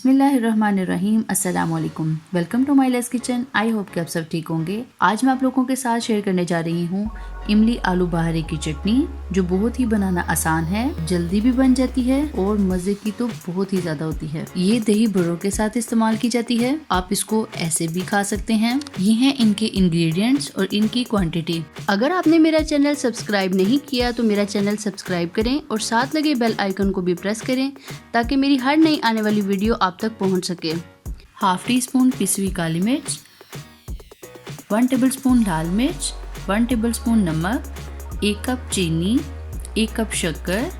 बिस्मिल्लाहिर्रहमानिर्रहीम, अस्सलाम वालेकुम। Welcome to my less kitchen. I hope कि आप सब ठीक होंगे। आज मैं आप लोगों के साथ शेयर करने जा रही हूँ इमली आलू बहारे की चटनी, जो बहुत ही बनाना आसान है, जल्दी भी बन जाती है और मज़े की तो बहुत ही ज़्यादा होती है। ये दही बड़ों के साथ इस्तेमाल की जाती है। आप इसको ऐसे भी खा सकते हैं। ये हैं इनके इंग्रेडिएंट्स और इनकी क्वांटिटी। अगर आपने मेरा चैनल सब्सक्राइब नहीं किया तो मेरा चैनल सब्सक्राइब करें और साथ लगे बेल आइकन को भी प्रेस करें ताकि मेरी हर नई आने वाली वीडियो आप तक पहुंच सके। हाफ टी स्पून पिसी हुई काली मिर्च, 1 टेबलस्पून लाल मिर्च, 1 टेबलस्पून नमक, 1 कप चीनी, 1 कप शक्कर,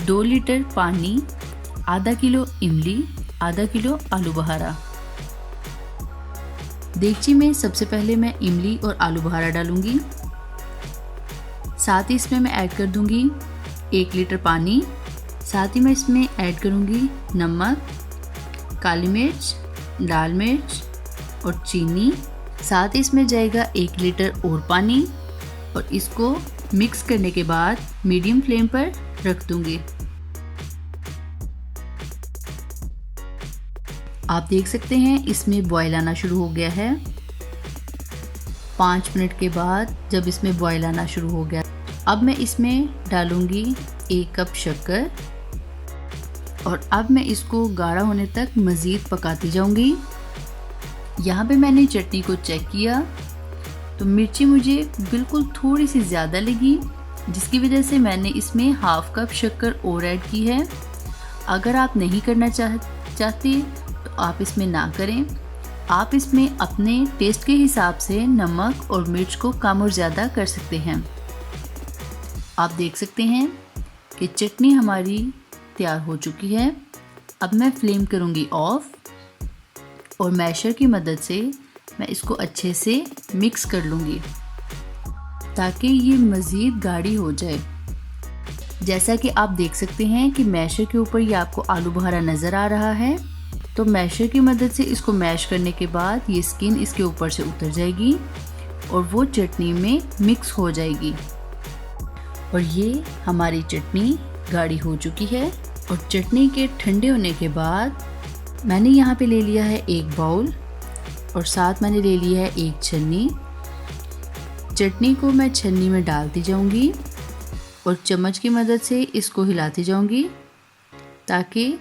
2 लीटर पानी, आधा किलो इमली, आधा किलो आलू बहारा। देगची में सबसे पहले मैं इमली और आलू बहारा डालूंगी। साथ ही इसमें मैं ऐड कर दूंगी 1 लीटर पानी। साथ ही मैं इसमें ऐड करूंगी नमक, काली मिर्च, लाल मिर्च और चीनी। साथ ही इसमें जाएगा 1 लीटर और पानी और इसको मिक्स करने के बाद मीडियम फ्लेम पर रख दूंगी। आप देख सकते हैं इसमें बॉयल आना शुरू हो गया है। 5 मिनट के बाद जब इसमें बॉयल आना शुरू हो गया, अब मैं इसमें डालूंगी 1 कप शक्कर और अब मैं इसको गाढ़ा होने तक मज़ीद पकाती जाऊंगी। यहाँ पे मैंने चटनी को चेक किया तो मिर्ची मुझे बिल्कुल थोड़ी सी ज़्यादा लगी, जिसकी वजह से मैंने इसमें हाफ कप शक्कर और ऐड की है। अगर आप नहीं करना चाहते तो आप इसमें ना करें। आप इसमें अपने टेस्ट के हिसाब से नमक और मिर्च को कम और ज़्यादा कर सकते हैं। आप देख सकते हैं कि चटनी हमारी तैयार हो चुकी है। अब मैं फ्लेम करूंगी ऑफ और मैशर की मदद से मैं इसको अच्छे से मिक्स कर लूँगी ताकि ये मज़ीद गाढ़ी हो जाए। जैसा कि आप देख सकते हैं कि मैशर के ऊपर ये आपको आलू बहारा नज़र आ रहा है, तो मैशर की मदद से इसको मैश करने के बाद ये स्किन इसके ऊपर से उतर जाएगी और वो चटनी में मिक्स हो जाएगी। और ये हमारी चटनी गाढ़ी हो चुकी है। और चटनी के ठंडे होने के बाद मैंने यहाँ पे ले लिया है 1 बाउल और साथ मैंने ले लिया है 1 छन्नी। चटनी को मैं छन्नी में डालती जाऊँगी और चम्मच की मदद से इसको हिलाती जाऊँगी ताकि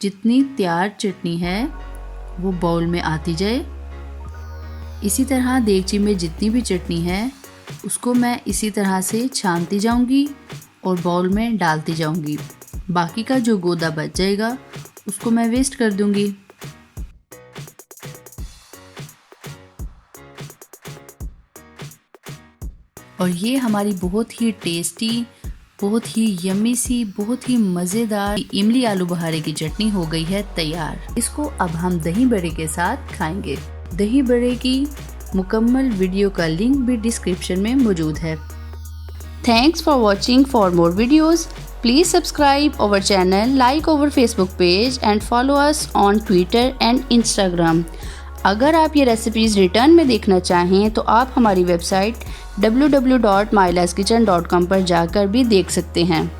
जितनी तैयार चटनी है वो बाउल में आती जाए। इसी तरह देगची में जितनी भी चटनी है उसको मैं इसी तरह से छानती जाऊंगी और बाउल में डालती जाऊंगी। बाकी का जो गोदा बच जाएगा उसको मैं वेस्ट कर दूंगी। और ये हमारी बहुत ही टेस्टी, बहुत ही यम्मी सी, बहुत ही मज़ेदार इमली आलू बहारे की चटनी हो गई है तैयार। इसको अब हम दही बड़े के साथ खाएंगे। दही बड़े की मुकम्मल वीडियो का लिंक भी डिस्क्रिप्शन में मौजूद है। Thanks for watching. For more videos please subscribe our channel, like our Facebook page and follow us on Twitter and Instagram. अगर आप ये रेसिपीज़ रिटर्न में देखना चाहें तो आप हमारी वेबसाइट www.myleskitchen.com पर जाकर भी देख सकते हैं।